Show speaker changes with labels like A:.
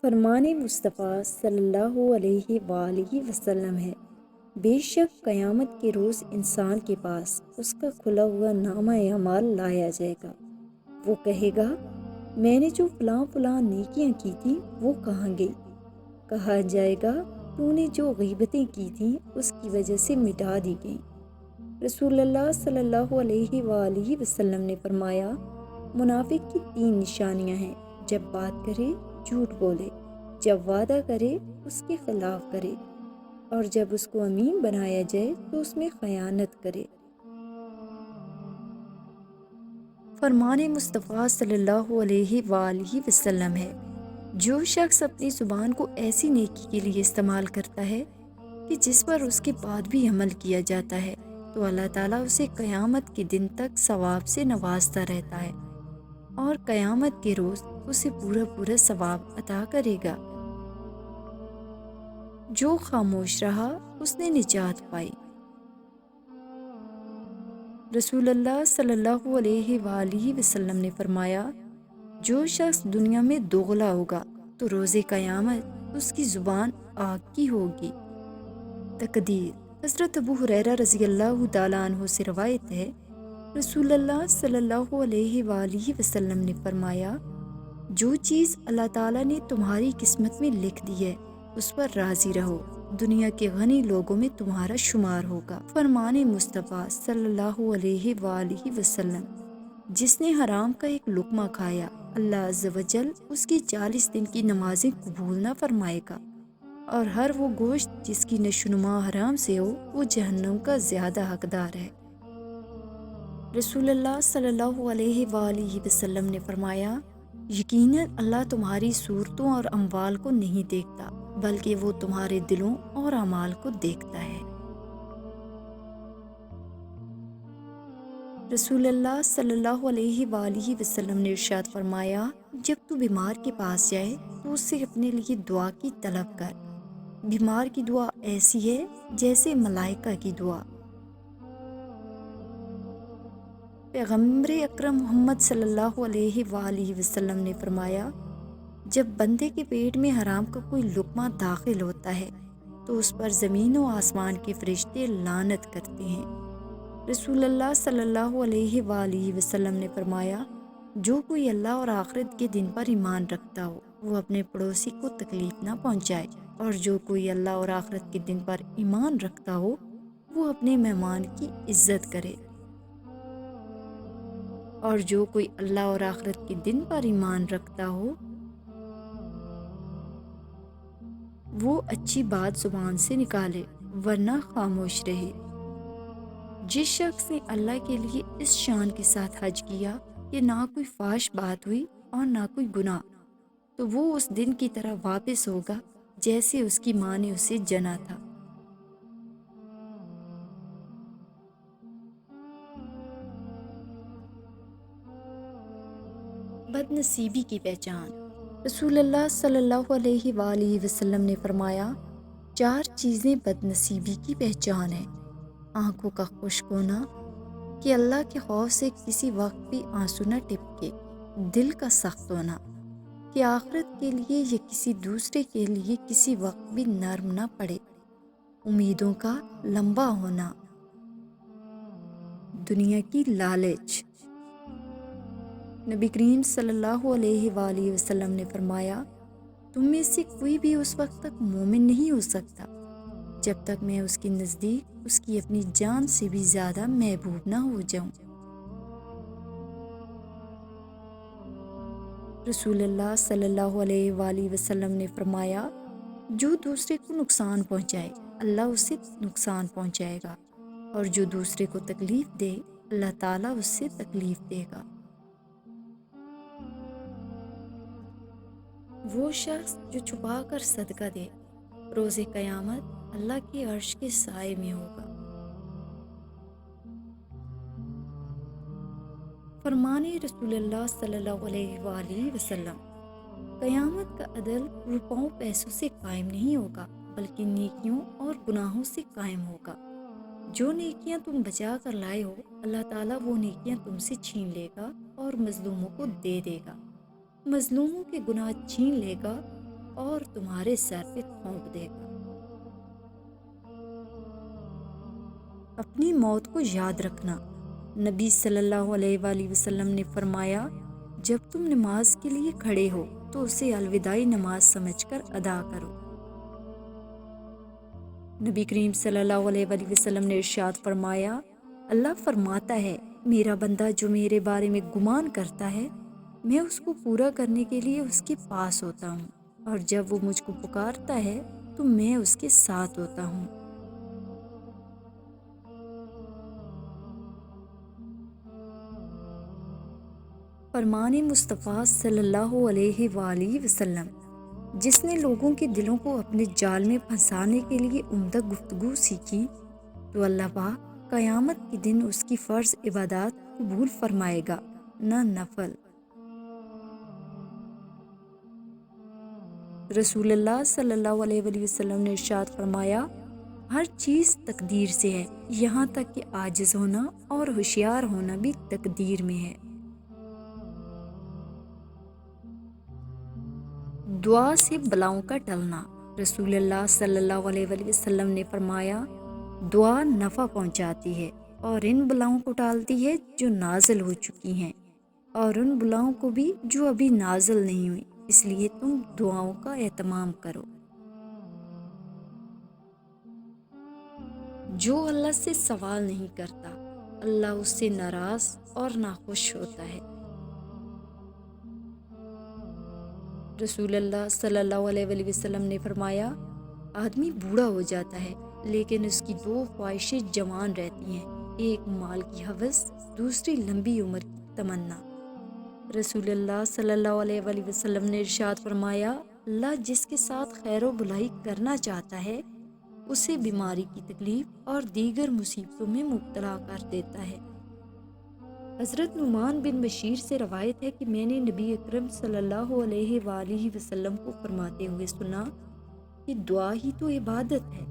A: فرمان مصطفیٰ صلی اللہ علیہ وآلہ وسلم ہے، بے شک قیامت کے روز انسان کے پاس اس کا کھلا ہوا نامہ اعمال لایا جائے گا۔ وہ کہے گا، میں نے جو فلاں فلاں نیکیاں کی تھیں وہ کہاں گئی؟ کہا جائے گا، تو نے جو غیبتیں کی تھیں اس کی وجہ سے مٹا دی گئیں۔ رسول اللہ صلی اللہ علیہ وآلہ وسلم نے فرمایا، منافق کی 3 نشانیاں ہیں: جب بات کرے جھوٹ بولے، جب وعدہ کرے اس کے خلاف کرے، اور جب اس کو امین بنایا جائے تو اس میں خیانت کرے۔ فرمان مصطفیٰ صلی اللہ علیہ وآلہ وسلم ہے، جو شخص اپنی زبان کو ایسی نیکی کے لیے استعمال کرتا ہے کہ جس پر اس کے بعد بھی عمل کیا جاتا ہے تو اللہ تعالیٰ اسے قیامت کے دن تک ثواب سے نوازتا رہتا ہے اور قیامت کے روز اسے پورا ثواب عطا کرے گا۔ جو خاموش رہا اس نے نجات پائی۔ رسول اللہ صلی اللہ علیہ وآلہ وسلم نے فرمایا، جو شخص دنیا میں دوغلا ہوگا تو روز قیامت اس کی زبان آگ کی ہوگی۔ تقدیر۔ حضرت ابو ہریرہ رضی اللہ تعالیٰ عنہ سے روایت ہے، رسول اللہ صلی اللہ علیہ وآلہ وسلم نے فرمایا، جو چیز اللہ تعالیٰ نے تمہاری قسمت میں لکھ دی ہے اس پر راضی رہو، دنیا کے غنی لوگوں میں تمہارا شمار ہوگا۔ فرمان مصطفیٰ صلی اللہ علیہ وآلہ وسلم، جس نے حرام کا ایک لقمہ کھایا اللہ عز و جل اس کی 40 دن کی نمازیں قبول نہ فرمائے گا، اور ہر وہ گوشت جس کی نشوونما حرام سے ہو وہ جہنم کا زیادہ حقدار ہے۔ رسول اللہ صلی اللہ علیہ وآلہ وسلم نے فرمایا، یقیناً اللہ تمہاری صورتوں اور اموال کو نہیں دیکھتا بلکہ وہ تمہارے دلوں اور اعمال کو دیکھتا ہے۔ رسول اللہ صلی اللہ علیہ وآلہ وسلم نے ارشاد فرمایا، جب تو بیمار کے پاس جائے تو اس سے اپنے لیے دعا کی طلب کر۔ بیمار کی دعا ایسی ہے جیسے ملائکہ کی دعا۔ پیغمبر اکرم محمد صلی اللہ علیہ وآلہ وسلم نے فرمایا، جب بندے کے پیٹ میں حرام کا کوئی لقمہ داخل ہوتا ہے تو اس پر زمین و آسمان کے فرشتے لعنت کرتے ہیں۔ رسول اللہ صلی اللہ علیہ وآلہ وسلم نے فرمایا، جو کوئی اللہ اور آخرت کے دن پر ایمان رکھتا ہو وہ اپنے پڑوسی کو تکلیف نہ پہنچائے، اور جو کوئی اللہ اور آخرت کے دن پر ایمان رکھتا ہو وہ اپنے مہمان کی عزت کرے، اور جو کوئی اللہ اور آخرت کے دن پر ایمان رکھتا ہو وہ اچھی بات زبان سے نکالے ورنہ خاموش رہے۔ جس شخص نے اللہ کے لیے اس شان کے ساتھ حج کیا کہ نہ کوئی فحش بات ہوئی اور نہ کوئی گناہ، تو وہ اس دن کی طرح واپس ہوگا جیسے اس کی ماں نے اسے جنا تھا۔ بد نصیبی کی پہچان۔ رسول اللہ صلی اللہ علیہ وآلہ وسلم نے فرمایا، 4 چیزیں بد نصیبی کی پہچان ہیں: آنکھوں کا خشک ہونا کہ اللہ کے خوف سے کسی وقت بھی آنسو نہ ٹپکے، دل کا سخت ہونا کہ آخرت کے لیے یا کسی دوسرے کے لیے کسی وقت بھی نرم نہ پڑے، امیدوں کا لمبا ہونا، دنیا کی لالچ۔ نبی کریم صلی اللہ علیہ وآلہ وسلم نے فرمایا، تم میں سے کوئی بھی اس وقت تک مومن نہیں ہو سکتا جب تک میں اس کے نزدیک اس کی اپنی جان سے بھی زیادہ محبوب نہ ہو جاؤں۔ رسول اللہ صلی اللہ علیہ وآلہ وسلم نے فرمایا، جو دوسرے کو نقصان پہنچائے اللہ اسے نقصان پہنچائے گا، اور جو دوسرے کو تکلیف دے اللہ تعالیٰ اس سے تکلیف دے گا۔ وہ شخص جو چھپا کر صدقہ دے روز قیامت اللہ کے عرش کے سائے میں ہوگا۔ فرمان رسول اللہ صلی اللہ علیہ وآلہ وسلم، قیامت کا عدل روپوں پیسوں سے قائم نہیں ہوگا بلکہ نیکیوں اور گناہوں سے قائم ہوگا۔ جو نیکیاں تم بچا کر لائے ہو اللہ تعالیٰ وہ نیکیاں تم سے چھین لے گا اور مظلوموں کو دے دے گا، مظلوموں کے گناہ چھین لے گا اور تمہارے سر پہ تھونک دے گا۔ اپنی موت کو یاد رکھنا۔ نبی صلی اللہ علیہ وآلہ وسلم نے فرمایا، جب تم نماز کے لیے کھڑے ہو تو اسے الوداعی نماز سمجھ کر ادا کرو۔ نبی کریم صلی اللہ علیہ وآلہ وسلم نے ارشاد فرمایا، اللہ فرماتا ہے، میرا بندہ جو میرے بارے میں گمان کرتا ہے، میں اس کو پورا کرنے کے لیے اس کے پاس ہوتا ہوں، اور جب وہ مجھ کو پکارتا ہے تو میں اس کے ساتھ ہوتا ہوں۔ فرمان مصطفیٰ صلی اللہ علیہ وآلہ وسلم، جس نے لوگوں کے دلوں کو اپنے جال میں پھنسانے کے لیے عمدہ گفتگو سیکھی تو اللہ پاک قیامت کے دن اس کی فرض عبادات قبول فرمائے گا، نہ نفل۔ رسول اللہ صلی اللہ علیہ وآلہ وسلم نے ارشاد فرمایا، ہر چیز تقدیر سے ہے، یہاں تک کہ عاجز ہونا اور ہوشیار ہونا بھی تقدیر میں ہے۔ دعا سے بلاؤں کا ٹلنا۔ رسول اللہ صلی اللہ علیہ وآلہ وسلم نے فرمایا، دعا نفع پہنچاتی ہے اور ان بلاؤں کو ٹالتی ہے جو نازل ہو چکی ہیں، اور ان بلاؤں کو بھی جو ابھی نازل نہیں ہوئی، اس لیے تم دعاؤں کا اہتمام کرو۔ جو اللہ سے سوال نہیں کرتا، اللہ اس سے ناراض اور ناخوش ہوتا ہے۔ رسول اللہ صلی اللہ علیہ وآلہ وسلم نے فرمایا، آدمی بوڑھا ہو جاتا ہے لیکن اس کی دو خواہشیں جوان رہتی ہیں، ایک مال کی ہوس، دوسری لمبی عمر کی تمنا۔ رسول اللہ صلی اللہ علیہ وآلہ وسلم نے ارشاد فرمایا، اللہ جس کے ساتھ خیر و بھلائی کرنا چاہتا ہے اسے بیماری کی تکلیف اور دیگر مصیبتوں میں مبتلا کر دیتا ہے۔ حضرت نعمان بن بشیر سے روایت ہے کہ میں نے نبی اکرم صلی اللہ علیہ وآلہ وسلم کو فرماتے ہوئے سنا کہ دعا ہی تو عبادت ہے،